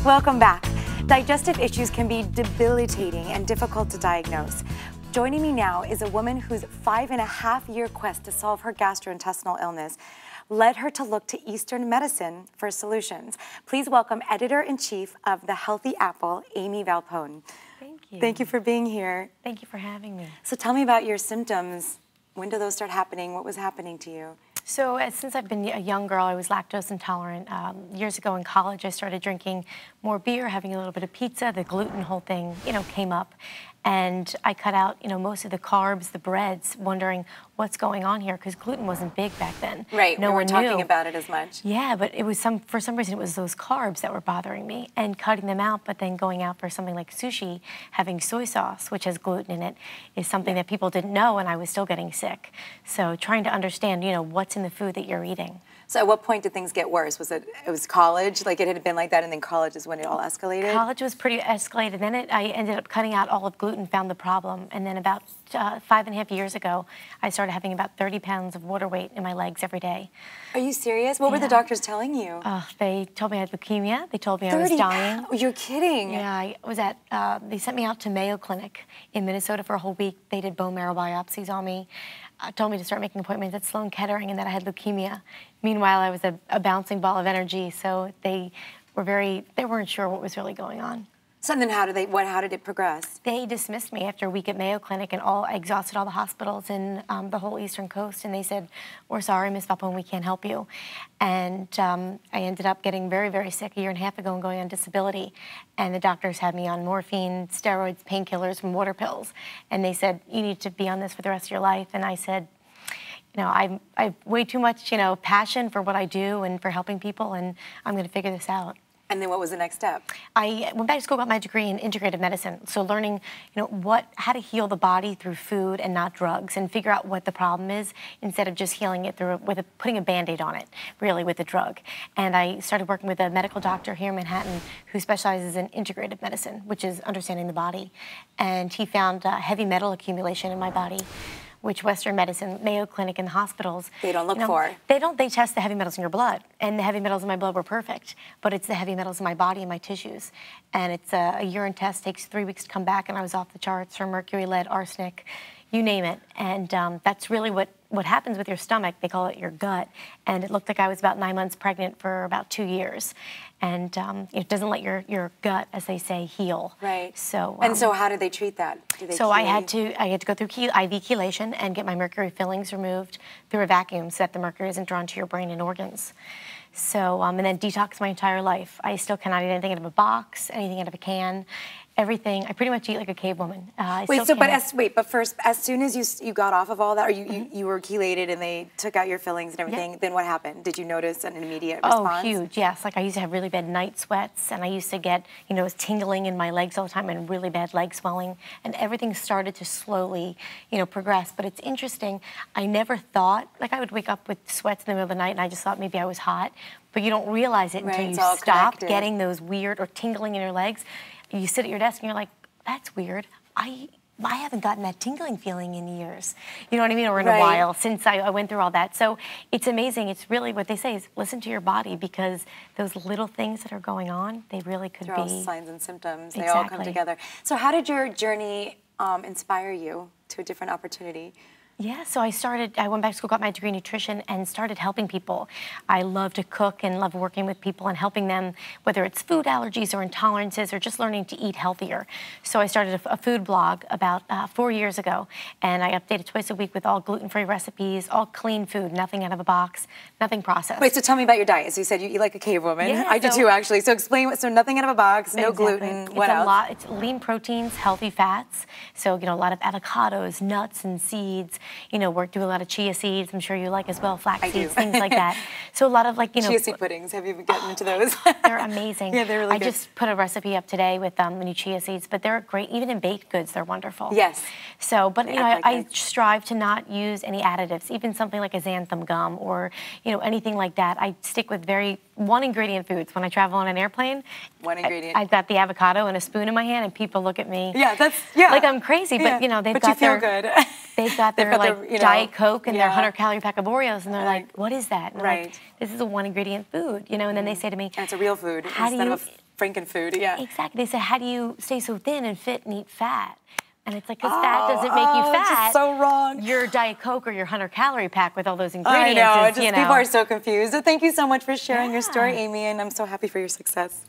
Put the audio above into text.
Welcome back. Digestive issues can be debilitating and difficult to diagnose. Joining me now is a woman whose 5.5-year quest to solve her gastrointestinal illness led her to look to Eastern medicine for solutions. Please welcome Editor-in-Chief of The Healthy Apple, Amie Valpone. Thank you. Thank you for being here. Thank you for having me. So tell me about your symptoms. When did those start happening? What was happening to you? So since I've been a young girl, I was lactose intolerant. Years ago in college, I started drinking more beer, having a little bit of pizza. The gluten whole thing, came up. And I cut out, most of the carbs, the breads, wondering what's going on here, because gluten wasn't big back then. Right, no we one weren't talking knew about it as much. Yeah, but it was for some reason, it was those carbs that were bothering me, and cutting them out, but then going out for something like sushi, having soy sauce, which has gluten in it, is something that people didn't know, and I was still getting sick. So trying to understand, what's in the food that you're eating. So at what point did things get worse? Was it college? Like it had been like that, and then college is when it all escalated? College was pretty escalated. Then I ended up cutting out all of gluten, found the problem. And then about 5.5 years ago, I started having about 30 pounds of water weight in my legs every day. Are you serious? What were the doctors telling you? They told me I had leukemia. They told me I was dying. Oh, you're kidding. Yeah, I was they sent me out to Mayo Clinic in Minnesota for a whole week. They did bone marrow biopsies on me. Told me to start making appointments at Sloan Kettering and that I had leukemia. Meanwhile, I was a bouncing ball of energy, so they weren't sure what was really going on. So then how did it progress? They dismissed me after a week at Mayo Clinic, and I exhausted all the hospitals in the whole Eastern Coast, and they said, "We're sorry, Ms. Valpone, we can't help you." And I ended up getting very, very sick 1.5 years ago and going on disability. And the doctors had me on morphine, steroids, painkillers, and water pills. And they said, "You need to be on this for the rest of your life." And I said, I have way too much, passion for what I do and for helping people, and I'm going to figure this out. And then what was the next step? I went back to school, got my degree in integrative medicine. So learning, how to heal the body through food and not drugs, and figure out what the problem is instead of just healing it through putting a Band-Aid on it, really, with a drug. And I started working with a medical doctor here in Manhattan who specializes in integrative medicine, which is understanding the body. And he found heavy metal accumulation in my body, which Western medicine, Mayo Clinic, and hospitals, they don't look for. They test the heavy metals in your blood, and the heavy metals in my blood were perfect, but it's the heavy metals in my body and my tissues. And it's a urine test, takes 3 weeks to come back, and I was off the charts for mercury, lead, arsenic, you name it. And that's really what happens with your stomach. They call it your gut. And it looked like I was about 9 months pregnant for about 2 years. And it doesn't let your gut, as they say, heal. Right. So and so how did they treat that? I had to go through IV chelation and get my mercury fillings removed through a vacuum so that the mercury isn't drawn to your brain and organs. So and then detox my entire life. I still cannot eat anything out of a box, anything out of a can. Everything. I pretty much eat like a cave woman. But first, as soon as you got off of all that, or you were chelated and they took out your fillings and everything, then what happened? Did you notice an immediate response? Oh, huge, yes. Like I used to have really bad night sweats, and I used to get, tingling in my legs all the time and really bad leg swelling, and everything started to slowly, progress. But it's interesting, I never thought, like I would wake up with sweats in the middle of the night and I just thought maybe I was hot, but you don't realize it until you stop getting those weird or tingling in your legs. You sit at your desk and you're like, that's weird. I haven't gotten that tingling feeling in years. You know what I mean? Or in a while since I went through all that. So it's amazing. It's really what they say is listen to your body, because those little things that are going on, they really could be. They're all signs and symptoms. Exactly. They all come together. So how did your journey inspire you to a different opportunity? Yeah, so I went back to school, got my degree in nutrition, and started helping people. I love to cook and love working with people and helping them, whether it's food allergies or intolerances or just learning to eat healthier. So I started a food blog about 4 years ago, and I updated twice a week with all gluten-free recipes, all clean food, nothing out of a box, nothing processed. Wait, so tell me about your diet. So you said you eat like a cave woman. Yeah, I do too, actually. So explain, so nothing out of a box, no gluten, what else? It's lean proteins, healthy fats, so a lot of avocados, nuts, and seeds. Do a lot of chia seeds, I'm sure you like as well, flax seeds, things like that. So a lot of chia seed puddings, have you gotten into those? They're amazing. Yeah, they're really good. I just put a recipe up today with new chia seeds, but they're great. Even in baked goods, they're wonderful. Yes. So, but I strive to not use any additives, even something like a xanthan gum or anything like that. I stick with one ingredient foods. When I travel on an airplane, one ingredient. I've got the avocado and a spoon in my hand, and people look at me. Yeah, like I'm crazy. But they've got their Diet Coke and their 100-calorie pack of Oreos, and they're like, "What is that?" And I'm like, "This is a one ingredient food," And then they say to me, and it's a real food. Frankenfood, yeah. Exactly. They said, how do you stay so thin and fit and eat fat? And it's like, because fat doesn't make you fat. It's just so wrong. Your Diet Coke or your 100-calorie pack with all those ingredients. I know, people are so confused. So thank you so much for sharing your story, Amie, and I'm so happy for your success.